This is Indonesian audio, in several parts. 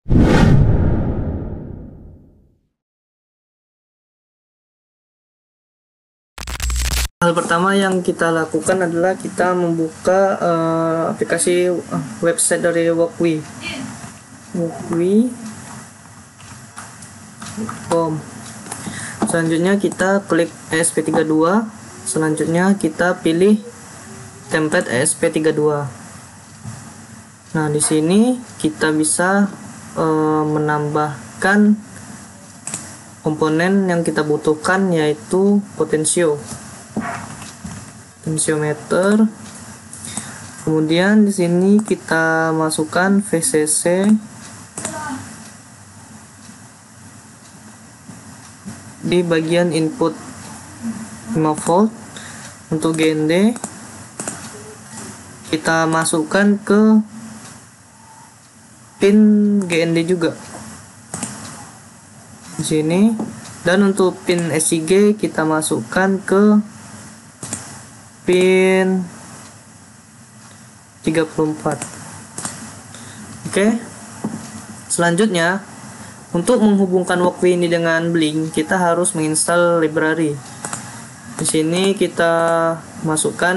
Hal pertama yang kita lakukan adalah kita membuka aplikasi website dari Workwe.com. Selanjutnya kita klik ESP32. Selanjutnya kita pilih template ESP32. Nah, di sini kita bisa menambahkan komponen yang kita butuhkan, yaitu potensiometer. Kemudian di sini kita masukkan VCC di bagian input 5V. Untuk GND kita masukkan ke pin GND juga di sini, dan untuk pin SIG kita masukkan ke pin 34. Oke. Selanjutnya, untuk menghubungkan Workwe ini dengan Blink, kita harus menginstal library. Di sini kita masukkan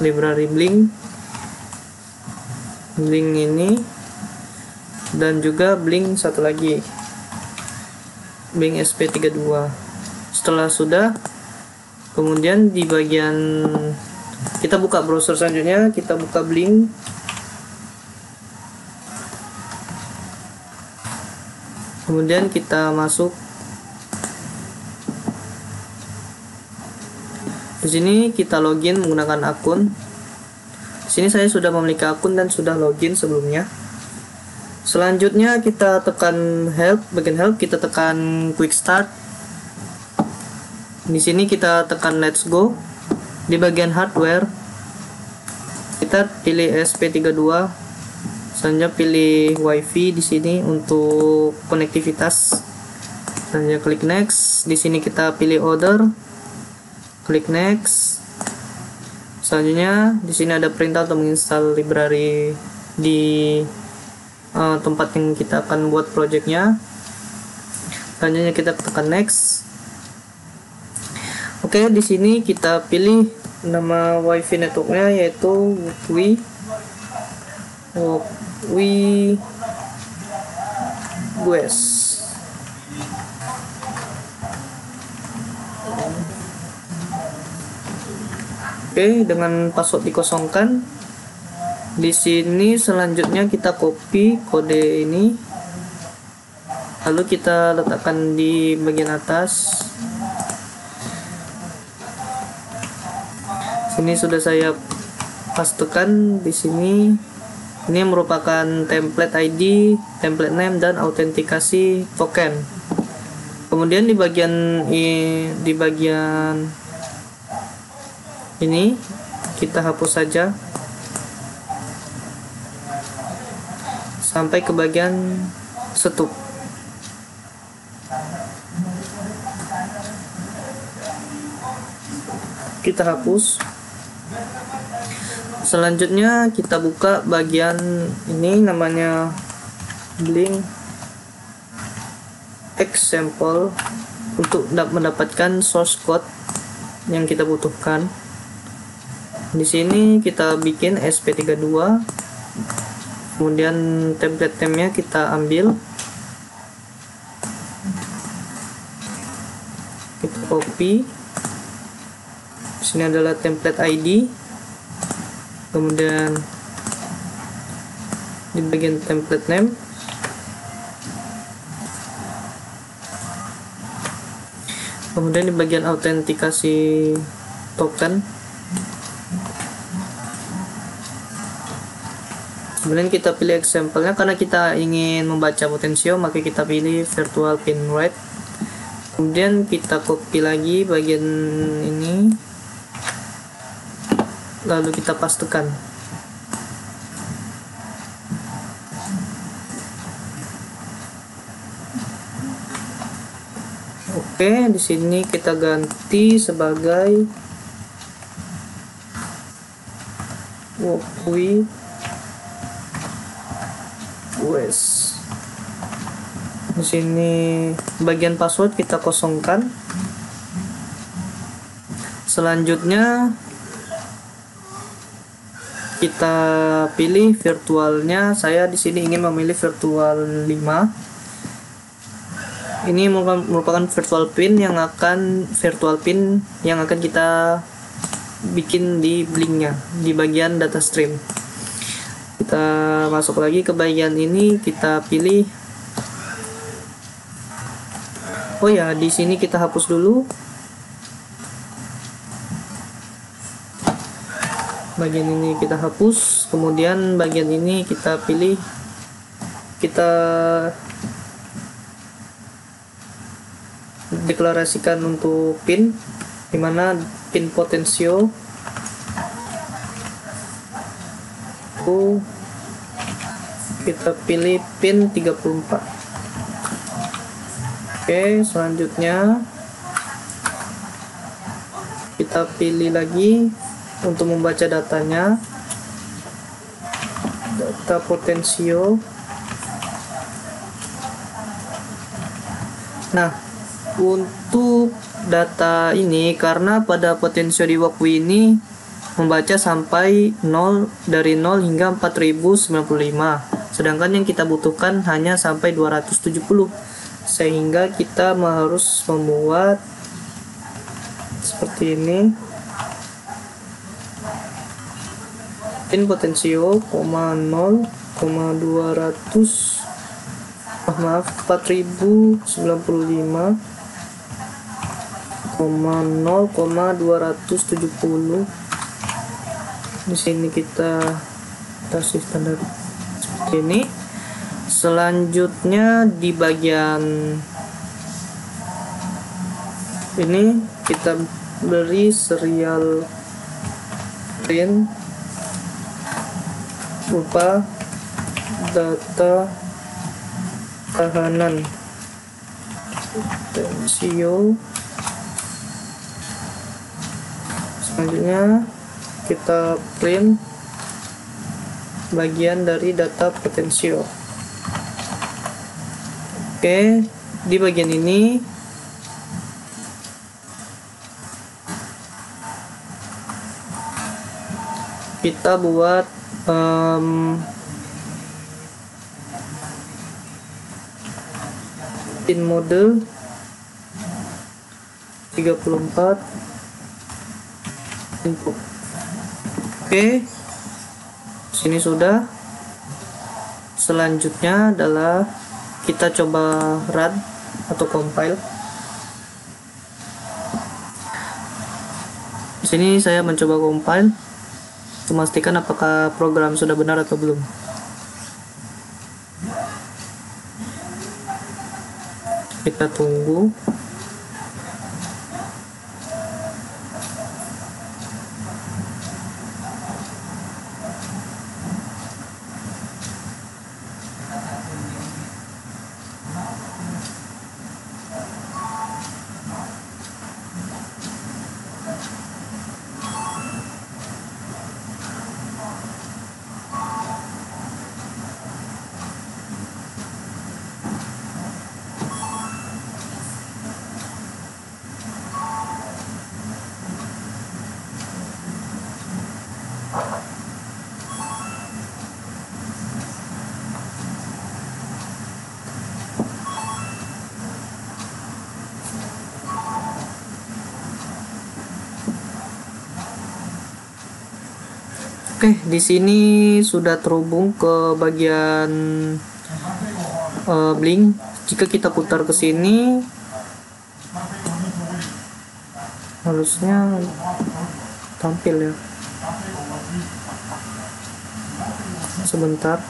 library Blink ini, dan juga Blink satu lagi, Blink SP32. Setelah sudah, kemudian di bagian kita buka browser selanjutnya, kita buka Blink. Kemudian kita masuk di sini, kita login menggunakan akun. Di sini saya sudah memiliki akun dan sudah login sebelumnya. Selanjutnya kita tekan help, bagian help kita tekan quick start. Di sini kita tekan let's go. Di bagian hardware kita pilih SP32. Selanjutnya pilih WiFi di sini untuk konektivitas. Selanjutnya klik next. Di sini kita pilih order. Klik next. Selanjutnya di sini ada perintah untuk menginstal library di tempat yang kita akan buat projectnya. Selanjutnya kita tekan next. Oke, di sini kita pilih nama WiFi networknya, yaitu Workwe West. Oke, dengan password dikosongkan. Di sini selanjutnya kita copy kode ini, lalu kita letakkan di bagian atas. Sini sudah saya pastekan di sini. Ini merupakan template ID, template name, dan autentikasi token. Kemudian di bagian ini kita hapus saja sampai ke bagian setup. Kita hapus. Selanjutnya kita buka bagian ini, namanya Blink example, untuk mendapatkan source code yang kita butuhkan. Di sini kita bikin SP32, kemudian template name-nya kita ambil, kita copy. Di sini adalah template ID, kemudian di bagian template name kemudian di bagian autentikasi token. Kemudian kita pilih example-nya, karena kita ingin membaca potensio maka kita pilih virtual pin write. Kemudian kita copy lagi bagian ini, lalu kita pastekan. Oke, di sini kita ganti sebagai Workwe West. Di sini bagian password kita kosongkan. Selanjutnya kita pilih virtualnya. Saya di sini ingin memilih virtual 5. Ini merupakan virtual pin yang akan kita bikin di Blinknya di bagian data stream. Kita masuk lagi ke bagian ini, kita pilih. Oh ya, di sini kita hapus dulu. Bagian ini kita hapus, kemudian bagian ini kita pilih, kita deklarasikan untuk pin, dimana pin potensio kita pilih pin 34. Oke, selanjutnya kita pilih lagi untuk membaca datanya, data potensio. Nah, untuk data ini, karena pada potensio di Wakwi ini membaca sampai 0, dari 0 hingga 4095, sedangkan yang kita butuhkan hanya sampai 270, sehingga kita harus membuat seperti ini. Pin potensio, 0,200 4095, 0,270. Di sini kita kasih standar seperti ini. Selanjutnya di bagian ini kita beri serial print berupa data tahanan potensio. Selanjutnya kita print bagian dari data potensio. Oke, di bagian ini kita buat pin mode 34 input. Oke, sini sudah. Selanjutnya adalah kita coba run atau compile. Di sini saya mencoba compile, memastikan apakah program sudah benar atau belum. Kita tunggu. Oke, di sini sudah terhubung ke bagian Blink. Jika kita putar ke sini, harusnya tampil ya. Sebentar.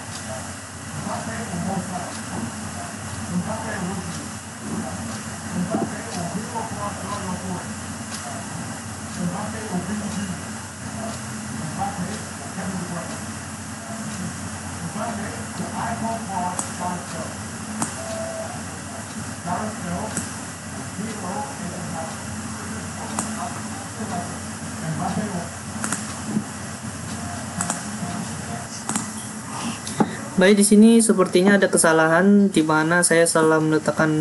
Baik, di sini sepertinya ada kesalahan di mana saya salah meletakkan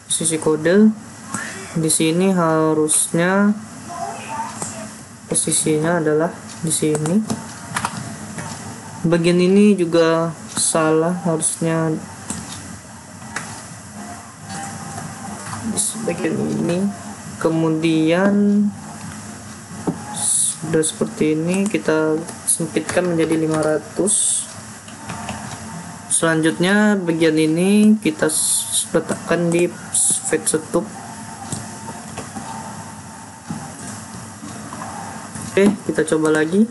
posisi kode. Di sini harusnya posisinya adalah di sini. Bagian ini juga salah, harusnya di bagian ini. Kemudian sudah seperti ini, kita sempitkan menjadi 500. Selanjutnya bagian ini kita letakkan di fade setup. Oke, kita coba lagi.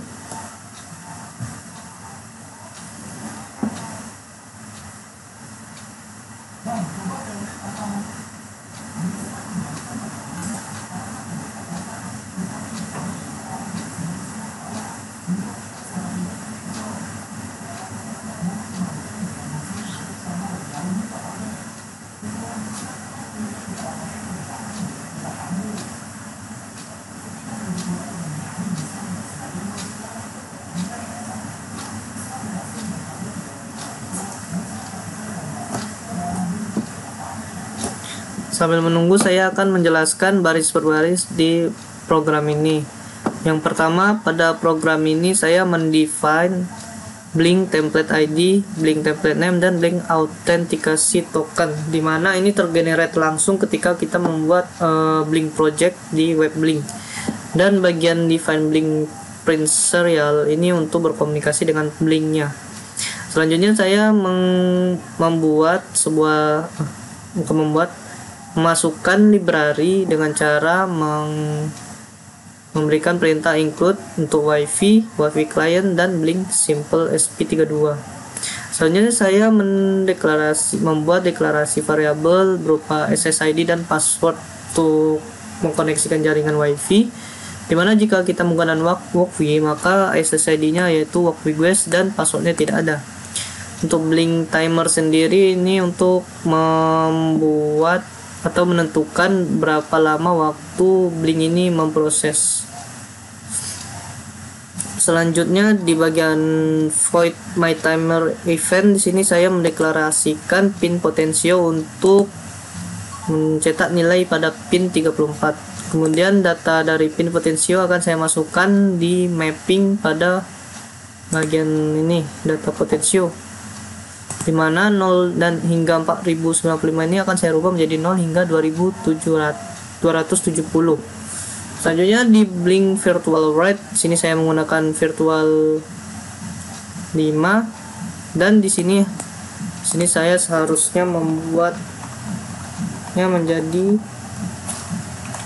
Sambil menunggu, saya akan menjelaskan baris per baris di program ini. Yang pertama, pada program ini saya mendefine Blink template ID, Blink template name, dan Blink autentikasi token, dimana ini tergenerate langsung ketika kita membuat Blink project di web Blink. Dan bagian define Blink print serial ini untuk berkomunikasi dengan Blinknya. Selanjutnya saya memasukkan library dengan cara memberikan perintah include untuk Wi-Fi client, dan Blink simple SP32. Selanjutnya saya membuat deklarasi variabel berupa SSID dan password untuk mengkoneksikan jaringan Wi-Fi, dimana jika kita menggunakan Walkwi maka SSID-nya yaitu Walkwi Guest dan passwordnya tidak ada. Untuk Blink timer sendiri ini untuk membuat atau menentukan berapa lama waktu Blink ini memproses. Selanjutnya di bagian void my timer event, di sini saya mendeklarasikan pin potensio untuk mencetak nilai pada pin 34. Kemudian data dari pin potensio akan saya masukkan di mapping pada bagian ini, data potensio, dimana 0 dan hingga 4095 ini akan saya rubah menjadi 0 hingga 270. Selanjutnya di Blink virtual write, sini saya menggunakan virtual 5, dan di sini saya seharusnya membuatnya menjadi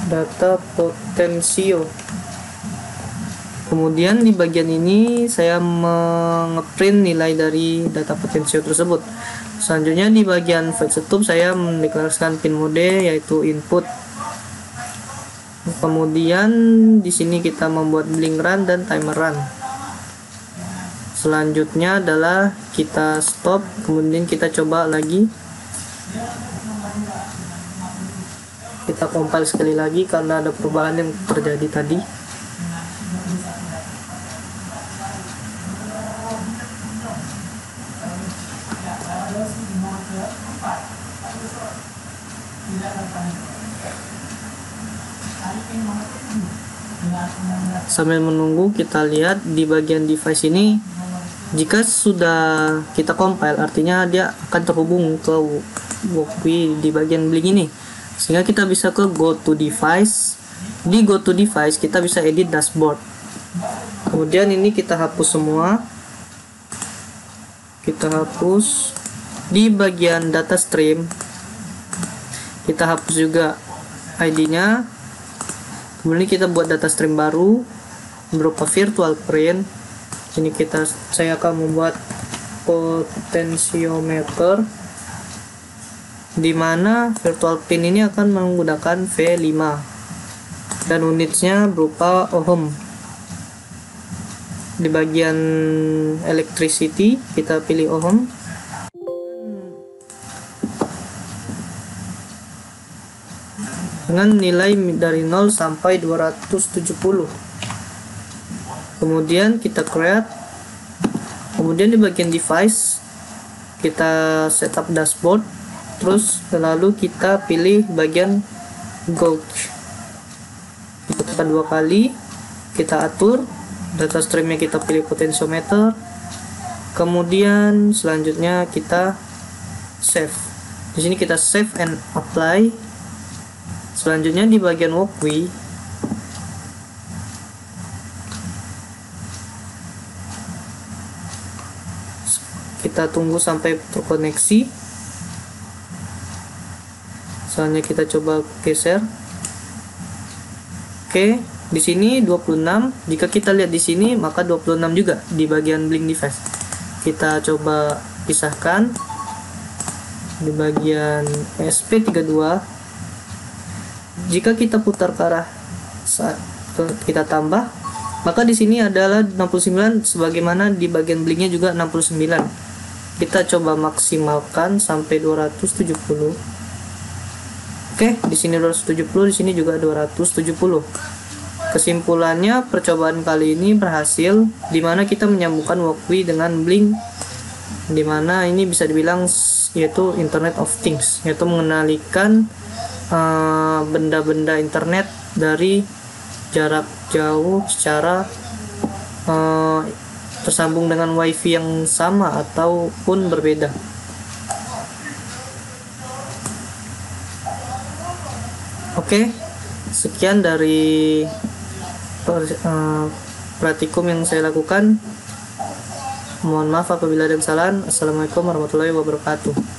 data potensio. Kemudian di bagian ini saya mengeprint nilai dari data potensio tersebut. Selanjutnya di bagian fade setup saya mendeklarasikan pin mode yaitu input. Kemudian di sini kita membuat Blink run dan timer run. Selanjutnya adalah kita stop, kemudian kita coba lagi. Kita compile sekali lagi karena ada perubahan yang terjadi tadi. Sambil menunggu, kita lihat di bagian device ini, jika sudah kita compile artinya dia akan terhubung ke Walkwi di bagian Blink ini, sehingga kita bisa ke go to device. Di go to device kita bisa edit dashboard. Kemudian ini kita hapus semua, kita hapus. Di bagian data stream kita hapus juga ID-nya. Kemudian kita buat data stream baru berupa virtual print. Ini saya akan membuat potentiometer, di mana virtual print ini akan menggunakan V5 dan unitnya berupa ohm. Di bagian electricity kita pilih ohm. Dengan nilai dari 0 sampai 270. Kemudian kita create. Kemudian di bagian device kita setup dashboard, terus lalu kita pilih bagian gauge. Kita tekan 2 kali, kita atur data streamnya, kita pilih potentiometer. Kemudian selanjutnya kita save. Di sini kita save and apply. Selanjutnya di bagian walkway kita tunggu sampai terkoneksi. Soalnya kita coba geser. Oke, di sini 26. Jika kita lihat di sini maka 26 juga di bagian blink device. Kita coba pisahkan di bagian SP32. Jika kita putar ke arah saat kita tambah, maka di sini adalah 69 sebagaimana di bagian blinknya juga 69. Kita coba maksimalkan sampai 270. Oke, di sini 270, di sini juga 270. Kesimpulannya, percobaan kali ini berhasil, dimana kita menyambungkan walkway dengan blink, dimana ini bisa dibilang yaitu Internet of Things, yaitu mengenalikan benda-benda internet dari jarak jauh secara tersambung dengan wifi yang sama ataupun berbeda. Oke, sekian dari praktikum yang saya lakukan. Mohon maaf apabila ada kesalahan. Assalamualaikum warahmatullahi wabarakatuh.